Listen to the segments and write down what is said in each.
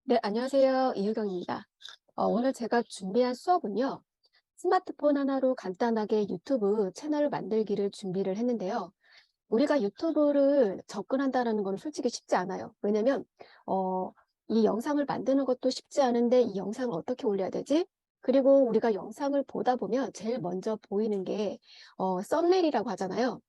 네, 안녕하세요. 이유경입니다. 오늘 제가 준비한 수업은요. 스마트폰 하나로 간단하게 유튜브 채널 만들기를 준비를 했는데요. 우리가 유튜브를 접근한다는 건 솔직히 쉽지 않아요. 왜냐면, 어, 이 영상을 만드는 것도 쉽지 않은데 이 영상을 어떻게 올려야 되지? 그리고 우리가 영상을 보다 보면 제일 먼저 보이는 게 썸네일이라고 하잖아요.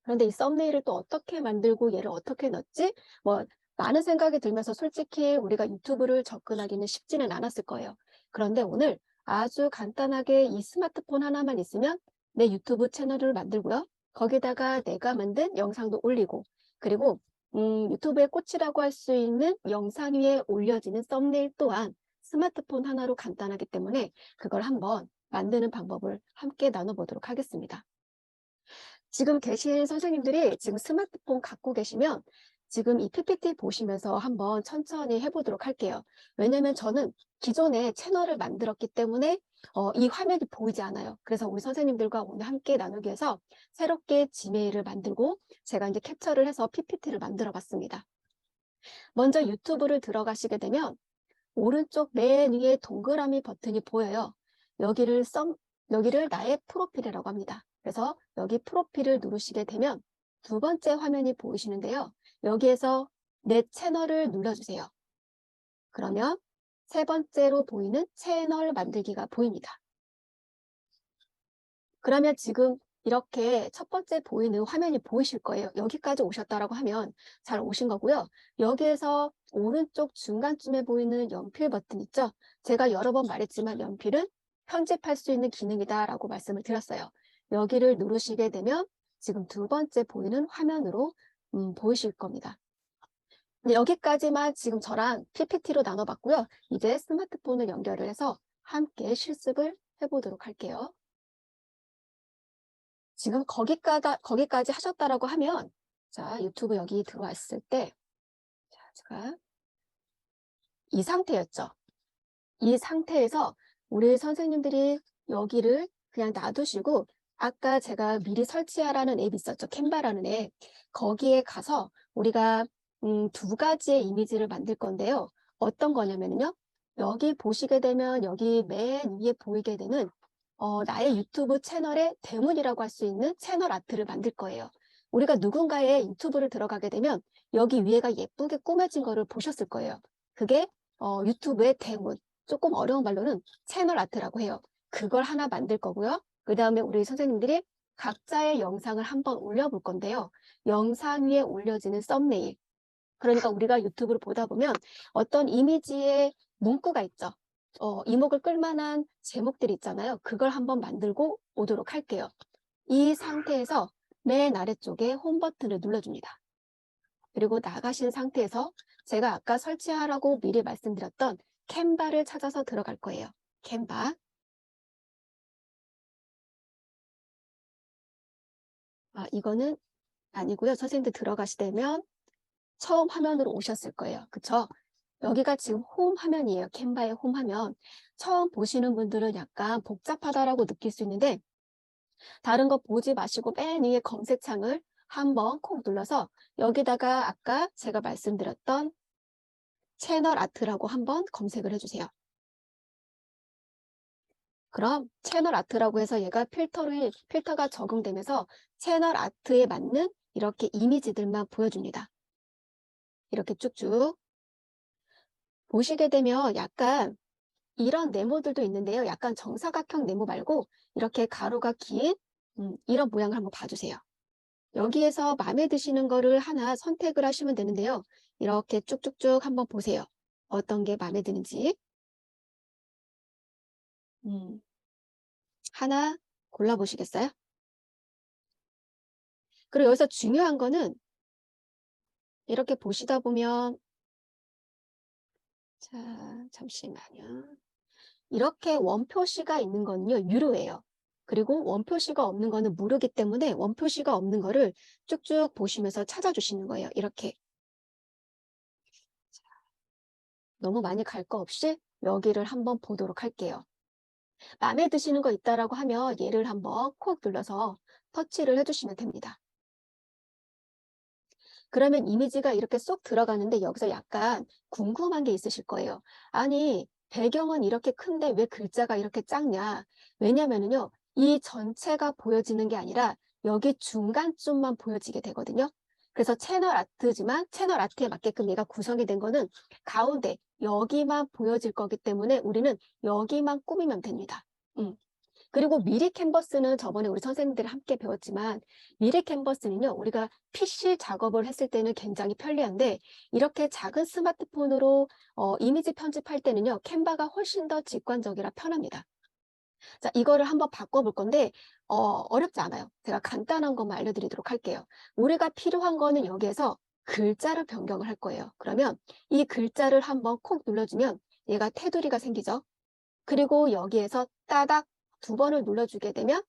그런데 이 썸네일을 또 어떻게 만들고 얘를 어떻게 넣지? 뭐 많은 생각이 들면서 솔직히 우리가 유튜브를 접근하기는 쉽지는 않았을 거예요. 그런데 오늘 아주 간단하게 이 스마트폰 하나만 있으면 내 유튜브 채널을 만들고요. 거기다가 내가 만든 영상도 올리고 그리고 유튜브의 꽃이라고 할 수 있는 영상 위에 올려지는 썸네일 또한 스마트폰 하나로 간단하기 때문에 그걸 한번 만드는 방법을 함께 나눠보도록 하겠습니다. 지금 계신 선생님들이 지금 스마트폰 갖고 계시면 지금 이 PPT 보시면서 한번 천천히 해보도록 할게요. 왜냐면 저는 기존에 채널을 만들었기 때문에 이 화면이 보이지 않아요. 그래서 우리 선생님들과 오늘 함께 나누기 위해서 새롭게 지메일을 만들고 제가 이제 캡처를 해서 PPT를 만들어 봤습니다. 먼저 유튜브를 들어가시게 되면 오른쪽 맨 위에 동그라미 버튼이 보여요. 여기를 여기를 나의 프로필이라고 합니다. 그래서 여기 프로필을 누르시게 되면 두 번째 화면이 보이시는데요. 여기에서 내 채널을 눌러주세요. 그러면 세 번째로 보이는 채널 만들기가 보입니다. 그러면 지금 이렇게 첫 번째 보이는 화면이 보이실 거예요. 여기까지 오셨다라고 하면 잘 오신 거고요. 여기에서 오른쪽 중간쯤에 보이는 연필 버튼 있죠? 제가 여러 번 말했지만 연필은 편집할 수 있는 기능이다라고 말씀을 드렸어요. 여기를 누르시게 되면 지금 두 번째 보이는 화면으로 보이실 겁니다. 여기까지만 지금 저랑 PPT로 나눠봤고요. 이제 스마트폰을 연결을 해서 함께 실습을 해보도록 할게요. 지금 거기까지 하셨다라고 하면, 자, 유튜브 여기 들어왔을 때, 자, 제가 이 상태였죠. 이 상태에서 우리 선생님들이 여기를 그냥 놔두시고, 아까 제가 미리 설치하라는 앱이 있었죠. 캔바라는 앱. 거기에 가서 우리가 두 가지의 이미지를 만들 건데요. 어떤 거냐면요. 여기 보시게 되면 여기 맨 위에 보이게 되는 나의 유튜브 채널의 대문이라고 할 수 있는 채널 아트를 만들 거예요. 우리가 누군가의 유튜브를 들어가게 되면 여기 위에가 예쁘게 꾸며진 거를 보셨을 거예요. 그게 유튜브의 대문. 조금 어려운 말로는 채널 아트라고 해요. 그걸 하나 만들 거고요. 그 다음에 우리 선생님들이 각자의 영상을 한번 올려볼 건데요. 영상 위에 올려지는 썸네일. 그러니까 우리가 유튜브를 보다 보면 어떤 이미지의 문구가 있죠. 이목을 끌만한 제목들이 있잖아요. 그걸 한번 만들고 오도록 할게요. 이 상태에서 맨 아래쪽에 홈 버튼을 눌러줍니다. 그리고 나가신 상태에서 제가 아까 설치하라고 미리 말씀드렸던 캔바를 찾아서 들어갈 거예요. 캔바. 이거는 아니고요. 선생님들 들어가시려면 처음 화면으로 오셨을 거예요. 그쵸? 여기가 지금 홈 화면이에요. 캔바의 홈 화면. 처음 보시는 분들은 약간 복잡하다라고 느낄 수 있는데 다른 거 보지 마시고 맨 위에 검색창을 한번 콕 눌러서 여기다가 아까 제가 말씀드렸던 채널 아트라고 한번 검색을 해주세요. 그럼 채널 아트라고 해서 얘가 필터가 적용되면서 채널 아트에 맞는 이렇게 이미지들만 보여줍니다. 이렇게 쭉쭉 보시게 되면 약간 이런 네모들도 있는데요. 약간 정사각형 네모 말고 이렇게 가로가 긴 이런 모양을 한번 봐주세요. 여기에서 마음에 드시는 거를 하나 선택을 하시면 되는데요. 이렇게 쭉쭉쭉 한번 보세요. 어떤 게 마음에 드는지. 음, 하나 골라보시겠어요? 그리고 여기서 중요한 거는 이렇게 보시다 보면 자, 잠시만요. 이렇게 원표시가 있는 거는요, 유료예요. 그리고 원표시가 없는 거는 무료기 때문에 원표시가 없는 거를 쭉쭉 보시면서 찾아주시는 거예요. 이렇게. 너무 많이 갈 거 없이 여기를 한번 보도록 할게요. 마음에 드시는 거 있다라고 하면 얘를 한번 콕 눌러서 터치를 해주시면 됩니다. 그러면 이미지가 이렇게 쏙 들어가는데 여기서 약간 궁금한 게 있으실 거예요. 아니, 배경은 이렇게 큰데 왜 글자가 이렇게 작냐? 왜냐면은요, 이 전체가 보여지는 게 아니라 여기 중간쯤만 보여지게 되거든요. 그래서 채널 아트지만 채널 아트에 맞게끔 얘가 구성이 된 거는 가운데 여기만 보여질 거기 때문에 우리는 여기만 꾸미면 됩니다. 그리고 미리 캔버스는 저번에 우리 선생님들이 함께 배웠지만 미리 캔버스는요, 우리가 PC 작업을 했을 때는 굉장히 편리한데 이렇게 작은 스마트폰으로 이미지 편집할 때는요, 캔버가 훨씬 더 직관적이라 편합니다. 자, 이거를 한번 바꿔볼 건데 어렵지 않아요. 제가 간단한 것만 알려드리도록 할게요. 우리가 필요한 거는 여기에서 글자를 변경을 할 거예요. 그러면 이 글자를 한번 콕 눌러주면 얘가 테두리가 생기죠. 그리고 여기에서 따닥 두 번을 눌러주게 되면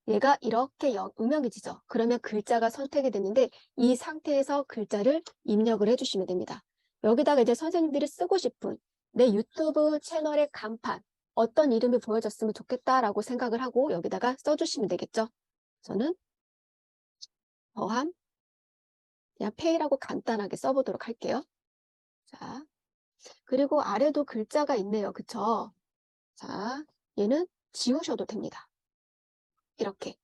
얘가 이렇게 음영해지죠. 그러면 글자가 선택이 됐는데 이 상태에서 글자를 입력을 해주시면 됩니다. 여기다가 이제 선생님들이 쓰고 싶은 내 유튜브 채널의 간판, 어떤 이름이 보여졌으면 좋겠다라고 생각을 하고 여기다가 써주시면 되겠죠. 저는 더함, 그냥 페이라고 간단하게 써보도록 할게요. 자, 그리고 아래도 글자가 있네요. 그쵸? 자, 얘는 지우셔도 됩니다. 이렇게.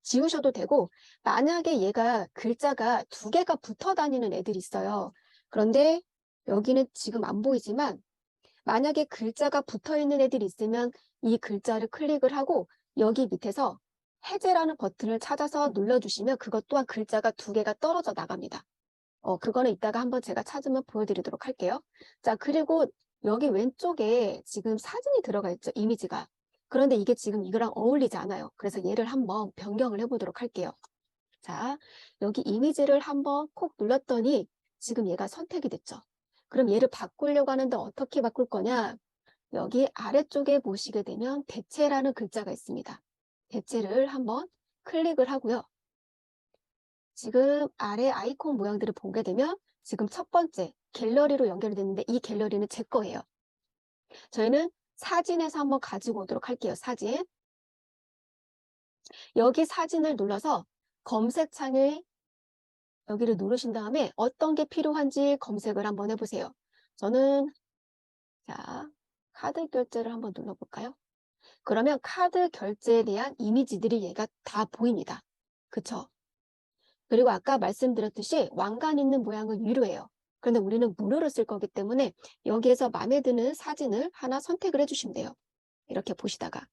지우셔도 되고 만약에 얘가 글자가 두 개가 붙어 다니는 애들이 있어요. 그런데 여기는 지금 안 보이지만 만약에 글자가 붙어 있는 애들이 있으면 이 글자를 클릭을 하고 여기 밑에서 해제라는 버튼을 찾아서 눌러주시면 그것 또한 글자가 두 개가 떨어져 나갑니다. 그거는 이따가 한번 제가 찾으면 보여드리도록 할게요. 자, 그리고 여기 왼쪽에 지금 사진이 들어가 있죠. 이미지가. 그런데 이게 지금 이거랑 어울리지 않아요. 그래서 얘를 한번 변경을 해보도록 할게요. 자, 여기 이미지를 한번 콕 눌렀더니 지금 얘가 선택이 됐죠. 그럼 얘를 바꾸려고 하는데 어떻게 바꿀 거냐? 여기 아래쪽에 보시게 되면 대체라는 글자가 있습니다. 대체를 한번 클릭을 하고요. 지금 아래 아이콘 모양들을 보게 되면 지금 첫 번째 갤러리로 연결이 됐는데 이 갤러리는 제 거예요. 저희는 사진에서 한번 가지고 오도록 할게요. 사진. 여기 사진을 눌러서 검색창에 여기를 누르신 다음에 어떤 게 필요한지 검색을 한번 해보세요. 저는 자 카드 결제를 한번 눌러볼까요? 그러면 카드 결제에 대한 이미지들이 얘가 다 보입니다. 그쵸? 그리고 아까 말씀드렸듯이 왕관 있는 모양은 유료예요. 그런데 우리는 무료로 쓸 거기 때문에 여기에서 마음에 드는 사진을 하나 선택을 해주시면 돼요. 이렇게 보시다가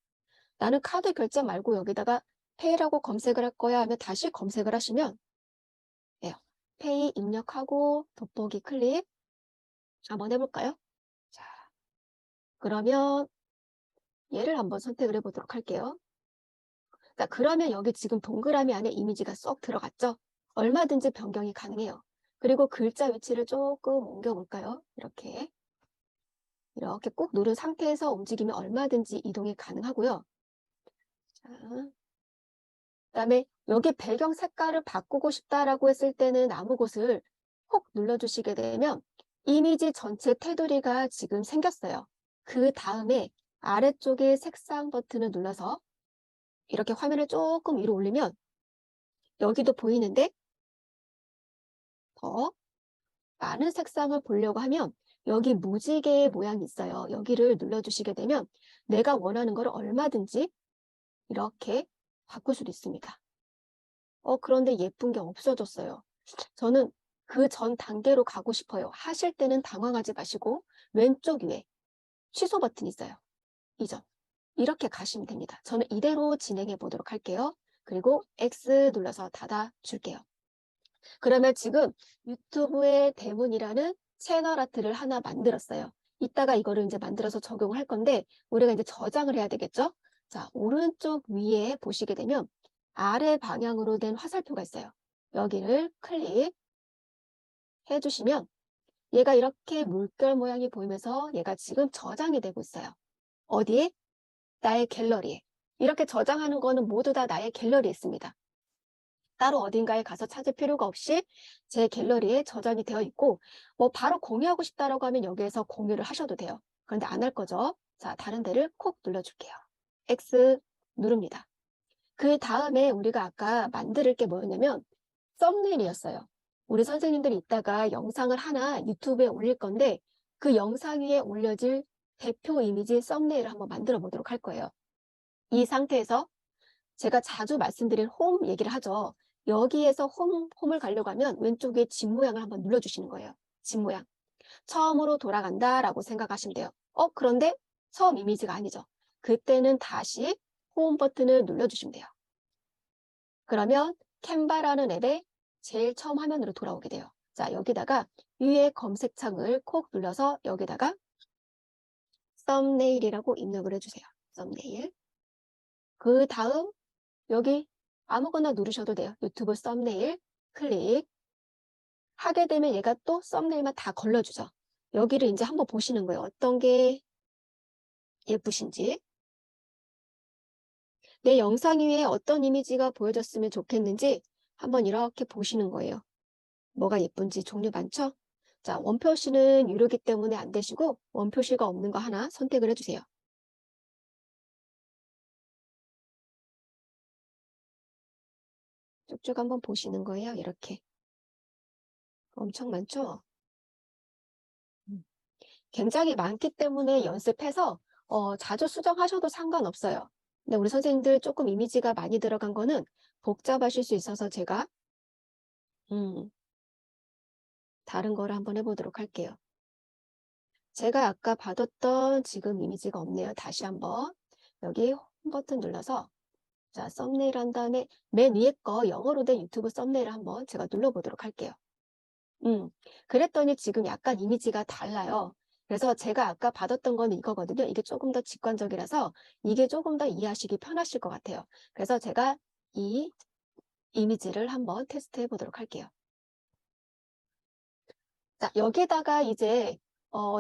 나는 카드 결제 말고 여기다가 페이라고 검색을 할 거야 하면 다시 검색을 하시면 돼요. 페이 입력하고 돋보기 클릭 한번 해볼까요? 자, 그러면 얘를 한번 선택을 해보도록 할게요. 자, 그러면 여기 지금 동그라미 안에 이미지가 쏙 들어갔죠? 얼마든지 변경이 가능해요. 그리고 글자 위치를 조금 옮겨볼까요? 이렇게. 이렇게 꾹 누른 상태에서 움직이면 얼마든지 이동이 가능하고요. 자, 그다음에 여기 배경 색깔을 바꾸고 싶다라고 했을 때는 아무 곳을 콕 눌러주시게 되면 이미지 전체 테두리가 지금 생겼어요. 그 다음에 아래쪽에 색상 버튼을 눌러서 이렇게 화면을 조금 위로 올리면 여기도 보이는데 더 많은 색상을 보려고 하면 여기 무지개의 모양이 있어요. 여기를 눌러주시게 되면 내가 원하는 걸 얼마든지 이렇게 바꿀 수도 있습니다. 그런데 예쁜 게 없어졌어요. 저는 그 전 단계로 가고 싶어요. 하실 때는 당황하지 마시고 왼쪽 위에 취소 버튼이 있어요. 이전. 이렇게 가시면 됩니다. 저는 이대로 진행해 보도록 할게요. 그리고 X 눌러서 닫아 줄게요. 그러면 지금 유튜브의 대문이라는 채널 아트를 하나 만들었어요. 이따가 이거를 이제 만들어서 적용을 할 건데 우리가 이제 저장을 해야 되겠죠? 자, 오른쪽 위에 보시게 되면 아래 방향으로 된 화살표가 있어요. 여기를 클릭해 주시면 얘가 이렇게 물결 모양이 보이면서 얘가 지금 저장이 되고 있어요. 어디에? 나의 갤러리에. 이렇게 저장하는 거는 모두 다 나의 갤러리에 있습니다. 따로 어딘가에 가서 찾을 필요가 없이 제 갤러리에 저장이 되어 있고 뭐 바로 공유하고 싶다라고 하면 여기에서 공유를 하셔도 돼요. 그런데 안 할 거죠. 자, 다른 데를 콕 눌러줄게요. X 누릅니다. 그 다음에 우리가 아까 만들 게 뭐였냐면 썸네일이었어요. 우리 선생님들이 이따가 영상을 하나 유튜브에 올릴 건데 그 영상 위에 올려질 대표 이미지 썸네일을 한번 만들어 보도록 할 거예요. 이 상태에서 제가 자주 말씀드린 홈 얘기를 하죠. 여기에서 홈을 가려고 하면 왼쪽에 집 모양을 한번 눌러주시는 거예요. 집 모양. 처음으로 돌아간다라고 생각하시면 돼요. 그런데 처음 이미지가 아니죠. 그때는 다시 홈 버튼을 눌러주시면 돼요. 그러면 캔바라는 앱에 제일 처음 화면으로 돌아오게 돼요. 자, 여기다가 위에 검색창을 콕 눌러서 여기다가 썸네일이라고 입력을 해주세요. 썸네일. 그 다음 여기 아무거나 누르셔도 돼요. 유튜브 썸네일 클릭. 하게 되면 얘가 또 썸네일만 다 걸러주죠. 여기를 이제 한번 보시는 거예요. 어떤 게 예쁘신지. 내 영상 위에 어떤 이미지가 보여졌으면 좋겠는지 한번 이렇게 보시는 거예요. 뭐가 예쁜지 종류 많죠? 자, 원표시는 유료기 때문에 안 되시고 원표시가 없는 거 하나 선택을 해주세요. 쭉쭉 한번 보시는 거예요. 이렇게. 엄청 많죠? 굉장히 많기 때문에 연습해서 자주 수정하셔도 상관없어요. 근데 우리 선생님들 조금 이미지가 많이 들어간 거는 복잡하실 수 있어서 제가 다른 거를 한번 해보도록 할게요. 제가 아까 받았던 지금 이미지가 없네요. 다시 한번 여기 홈 버튼 눌러서 자, 썸네일 한 다음에 맨 위에 거 영어로 된 유튜브 썸네일을 한번 제가 눌러보도록 할게요. 그랬더니 지금 약간 이미지가 달라요. 그래서 제가 아까 받았던 거는 이거거든요. 이게 조금 더 직관적이라서 이게 조금 더 이해하시기 편하실 것 같아요. 그래서 제가 이 이미지를 한번 테스트 해보도록 할게요. 자, 여기에다가 이제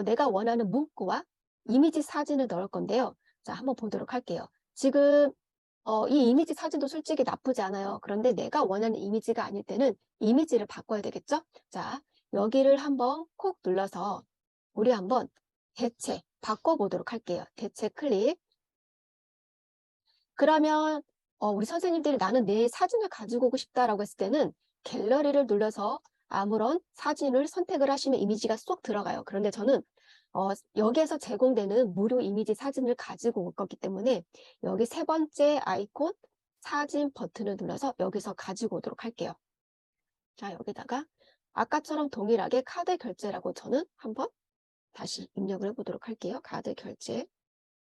내가 원하는 문구와 이미지 사진을 넣을 건데요. 자, 한번 보도록 할게요. 지금 이 이미지 사진도 솔직히 나쁘지 않아요. 그런데 내가 원하는 이미지가 아닐 때는 이미지를 바꿔야 되겠죠? 자, 여기를 한번 콕 눌러서 우리 한번 대체 바꿔보도록 할게요. 대체 클릭. 그러면 우리 선생님들이 나는 내 사진을 가지고 오고 싶다라고 했을 때는 갤러리를 눌러서 아무런 사진을 선택을 하시면 이미지가 쏙 들어가요. 그런데 저는 여기에서 제공되는 무료 이미지 사진을 가지고 올 거기 때문에 여기 세 번째 아이콘 사진 버튼을 눌러서 여기서 가지고 오도록 할게요. 자, 여기다가 아까처럼 동일하게 카드 결제라고 저는 한번 다시 입력을 해보도록 할게요. 카드 결제.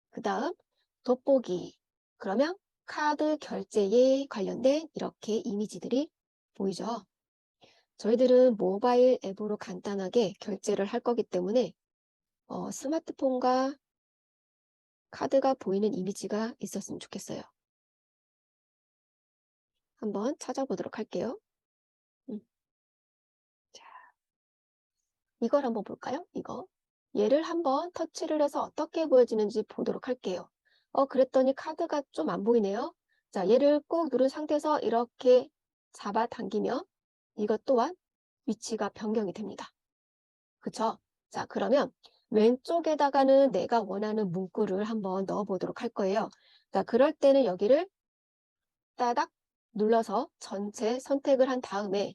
그 다음 돋보기. 그러면 카드 결제에 관련된 이렇게 이미지들이 보이죠. 저희들은 모바일 앱으로 간단하게 결제를 할 거기 때문에 스마트폰과 카드가 보이는 이미지가 있었으면 좋겠어요. 한번 찾아보도록 할게요. 자, 이걸 한번 볼까요? 이거. 얘를 한번 터치를 해서 어떻게 보여지는지 보도록 할게요. 그랬더니 카드가 좀 안 보이네요. 자, 얘를 꾹 누른 상태에서 이렇게 잡아당기면 이것 또한 위치가 변경이 됩니다. 그쵸? 자, 그러면 왼쪽에다가는 내가 원하는 문구를 한번 넣어 보도록 할 거예요. 자, 그럴 때는 여기를 따닥 눌러서 전체 선택을 한 다음에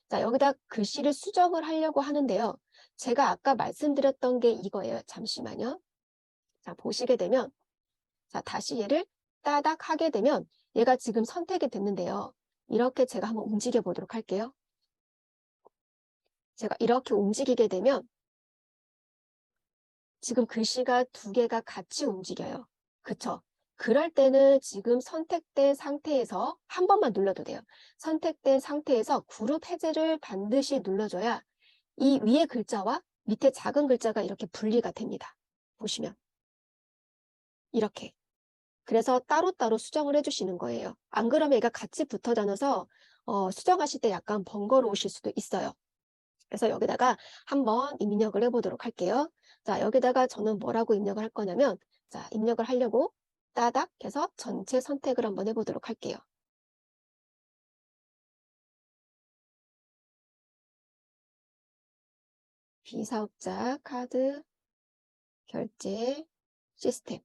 자, 여기다 글씨를 수정을 하려고 하는데요. 제가 아까 말씀드렸던 게 이거예요. 잠시만요. 자, 보시게 되면 자, 다시 얘를 따닥 하게 되면 얘가 지금 선택이 됐는데요. 이렇게 제가 한번 움직여 보도록 할게요. 제가 이렇게 움직이게 되면 지금 글씨가 두 개가 같이 움직여요. 그쵸? 그럴 때는 지금 선택된 상태에서 한 번만 눌러도 돼요. 선택된 상태에서 그룹 해제를 반드시 눌러줘야 이 위에 글자와 밑에 작은 글자가 이렇게 분리가 됩니다. 보시면 이렇게. 그래서 따로따로 수정을 해주시는 거예요. 안 그러면 얘가 같이 붙어 다녀서 수정하실 때 약간 번거로우실 수도 있어요. 그래서 여기다가 한번 입력을 해보도록 할게요. 자, 여기다가 저는 뭐라고 입력을 할 거냐면 자, 입력을 하려고 따닥 해서 전체 선택을 한번 해보도록 할게요. 비사업자 카드 결제 시스템.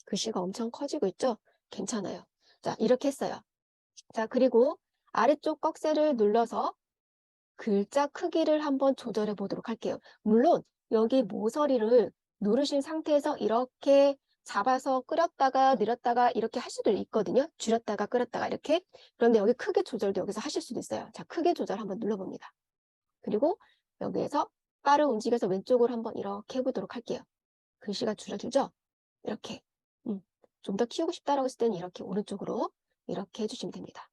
글씨가 엄청 커지고 있죠? 괜찮아요. 자, 이렇게 했어요. 자, 그리고 아래쪽 꺽쇠를 눌러서 글자 크기를 한번 조절해 보도록 할게요. 물론 여기 모서리를 누르신 상태에서 이렇게 잡아서 끌었다가 내렸다가 이렇게 할 수도 있거든요. 줄였다가 끌었다가 이렇게. 그런데 여기 크기 조절도 여기서 하실 수도 있어요. 자, 크기 조절 한번 눌러봅니다. 그리고 여기에서 바를 움직여서 왼쪽으로 한번 이렇게 해보도록 할게요. 글씨가 줄어들죠? 이렇게. 좀 더 키우고 싶다라고 했을 때는 이렇게 오른쪽으로 이렇게 해주시면 됩니다.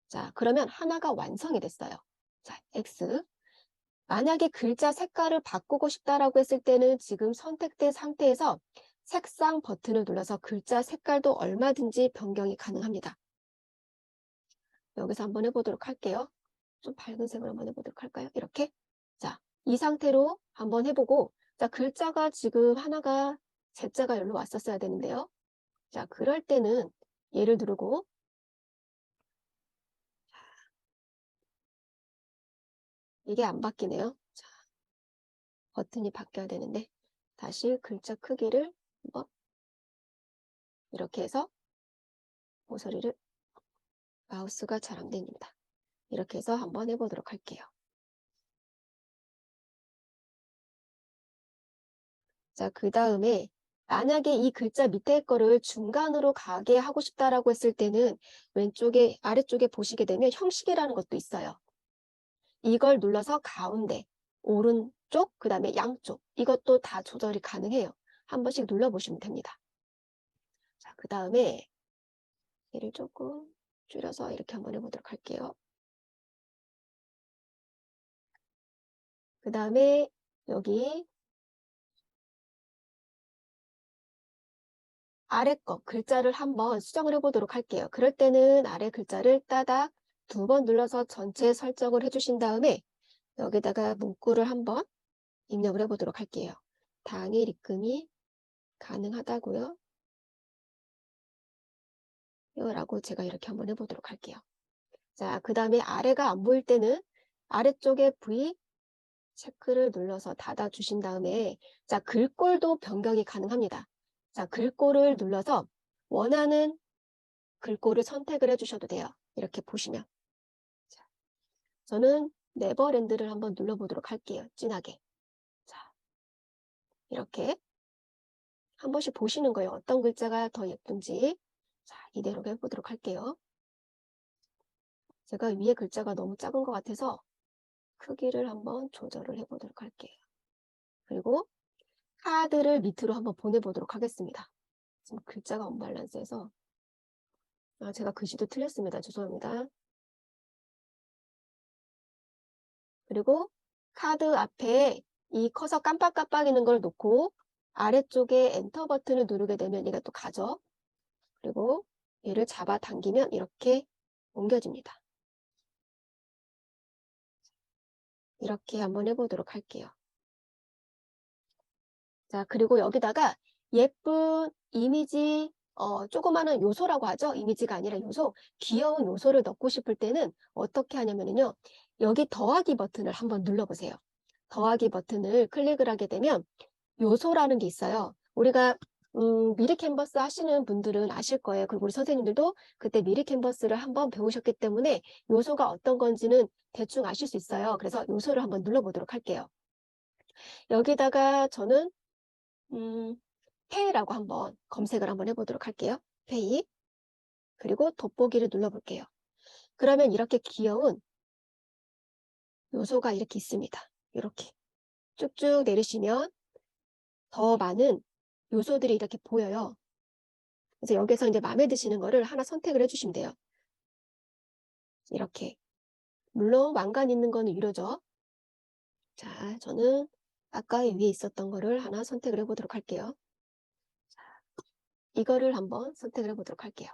자, 그러면 하나가 완성이 됐어요. 자, X. 만약에 글자 색깔을 바꾸고 싶다라고 했을 때는 지금 선택된 상태에서 색상 버튼을 눌러서 글자 색깔도 얼마든지 변경이 가능합니다. 여기서 한번 해보도록 할게요. 좀 밝은 색으로 한번 해보도록 할까요? 이렇게. 자, 이 상태로 한번 해보고, 자, 글자가 지금 하나가 Z자가 여기로 왔었어야 되는데요. 자, 그럴 때는 얘를 누르고, 이게 안 바뀌네요. 자, 버튼이 바뀌어야 되는데, 다시 글자 크기를 한번 이렇게 해서 모서리를, 마우스가 잘 안 됩니다. 이렇게 해서 한번 해보도록 할게요. 자, 그 다음에 만약에 이 글자 밑에 거를 중간으로 가게 하고 싶다라고 했을 때는 왼쪽에, 아래쪽에 보시게 되면 형식이라는 것도 있어요. 이걸 눌러서 가운데, 오른쪽, 그 다음에 양쪽, 이것도 다 조절이 가능해요. 한 번씩 눌러보시면 됩니다. 자, 그 다음에 얘를 조금 줄여서 이렇게 한번 해보도록 할게요. 그 다음에 여기 아래 거 글자를 한번 수정을 해보도록 할게요. 그럴 때는 아래 글자를 따닥 2번 눌러서 전체 설정을 해주신 다음에 여기다가 문구를 한번 입력을 해보도록 할게요. 당일 입금이 가능하다고요. 라고 제가 이렇게 한번 해보도록 할게요. 자, 그 다음에 아래가 안 보일 때는 아래쪽에 V 체크를 눌러서 닫아주신 다음에 자, 글꼴도 변경이 가능합니다. 자, 글꼴을 눌러서 원하는 글꼴을 선택을 해주셔도 돼요. 이렇게 보시면. 자, 저는 네버랜드를 한번 눌러보도록 할게요. 진하게. 자, 이렇게 한 번씩 보시는 거예요. 어떤 글자가 더 예쁜지. 자, 이대로 해보도록 할게요. 제가 위에 글자가 너무 작은 것 같아서 크기를 한번 조절을 해보도록 할게요. 그리고 카드를 밑으로 한번 보내보도록 하겠습니다. 지금 글자가 언밸런스해서 제가 글씨도 틀렸습니다. 죄송합니다. 그리고 카드 앞에 이 커서 깜빡깜빡이는 걸 놓고 아래쪽에 엔터 버튼을 누르게 되면 얘가 또 가죠. 그리고 얘를 잡아 당기면 이렇게 옮겨집니다. 이렇게 한번 해보도록 할게요. 자, 그리고 여기다가 예쁜 이미지, 조그마한 요소라고 하죠. 이미지가 아니라 요소, 귀여운 요소를 넣고 싶을 때는 어떻게 하냐면요. 여기 더하기 버튼을 한번 눌러보세요. 더하기 버튼을 클릭을 하게 되면 요소라는 게 있어요. 우리가 미리 캔버스 하시는 분들은 아실 거예요. 그리고 우리 선생님들도 그때 미리 캔버스를 한번 배우셨기 때문에 요소가 어떤 건지는 대충 아실 수 있어요. 그래서 요소를 한번 눌러보도록 할게요. 여기다가 저는 페이라고 한번 검색을 한번 해보도록 할게요. 페이. 그리고 돋보기를 눌러볼게요. 그러면 이렇게 귀여운 요소가 이렇게 있습니다. 이렇게 쭉쭉 내리시면 더 많은 요소들이 이렇게 보여요. 그래서 여기서 이제 마음에 드시는 거를 하나 선택을 해주시면 돼요. 이렇게. 물론 왕관 있는 거는 유료죠. 자, 저는 아까 위에 있었던 거를 하나 선택을 해보도록 할게요. 자, 이거를 한번 선택을 해보도록 할게요.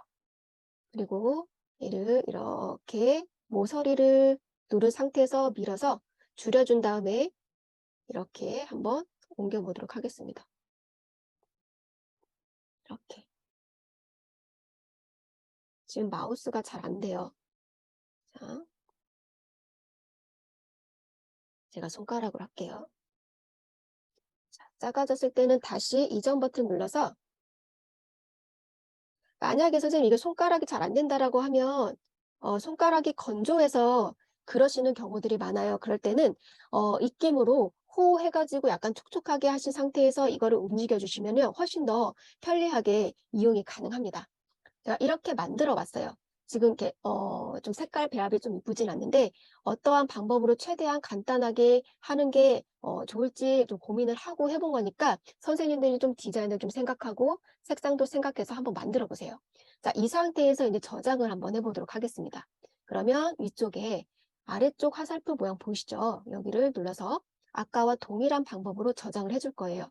그리고 얘를 이렇게 모서리를 누른 상태에서 밀어서 줄여준 다음에 이렇게 한번 옮겨 보도록 하겠습니다. 이렇게. 지금 마우스가 잘 안 돼요. 자, 제가 손가락으로 할게요. 자, 작아졌을 때는 다시 이전 버튼 눌러서 만약에 선생님 이게 손가락이 잘 안 된다라고 하면 손가락이 건조해서 그러시는 경우들이 많아요. 그럴 때는 입김으로 호해 가지고 약간 촉촉하게 하신 상태에서 이거를 움직여 주시면요, 훨씬 더 편리하게 이용이 가능합니다. 제가 이렇게 만들어 봤어요. 지금 이렇게 좀 색깔 배합이 좀 이쁘진 않는데 어떠한 방법으로 최대한 간단하게 하는 게 좋을지 좀 고민을 하고 해본 거니까, 선생님들이 좀 디자인을 좀 생각하고 색상도 생각해서 한번 만들어 보세요. 자, 이 상태에서 이제 저장을 한번 해 보도록 하겠습니다. 그러면 위쪽에 아래쪽 화살표 모양 보이시죠? 여기를 눌러서 아까와 동일한 방법으로 저장을 해줄 거예요.